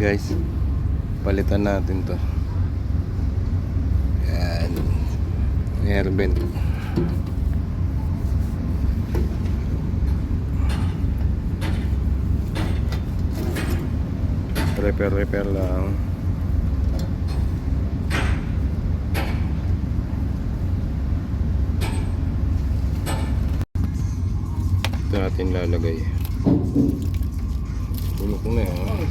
guys, palitan natin to. Yan, air vent. Repair lang. Ito natin lalagay. Bulok na yan.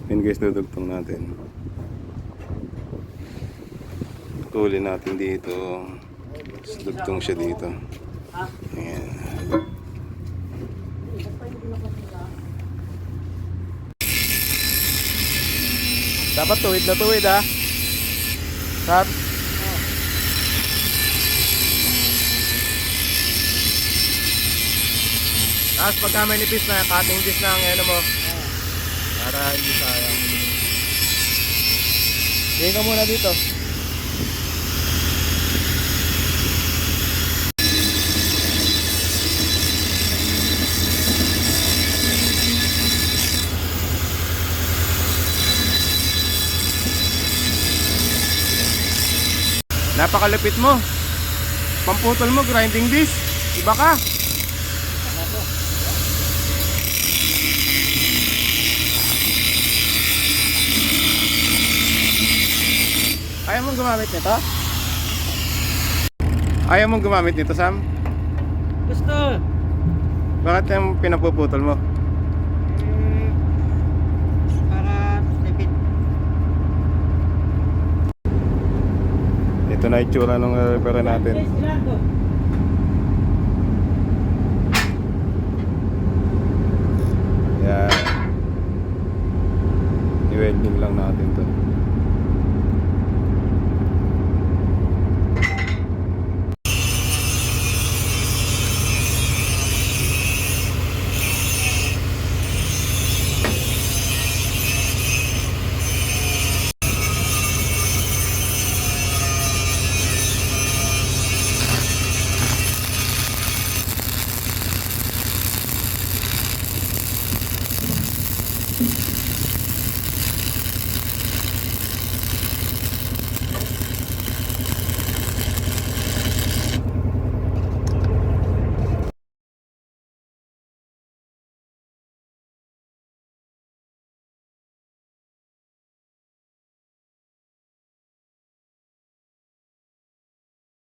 Yan guys, dudugtong natin. Putulin natin dito. Dugtong siya dito. Ayan. Dapat tuwid na tuwid ha. Sab. Tapos pagka may nipis na, cutting disc na ang ano mo. Para hindi sayang. Tingin ka muna dito. Napakalupit mo. Pamputol mo, grinding disc. Iba ka. Ayaw mong gumamit nito? Ayaw mong gumamit nito, Sam? Gusto. Bakit yung pinapuputol mo? Para tipid. Ito na itsura ng repair natin. Yan. I-welding lang natin to.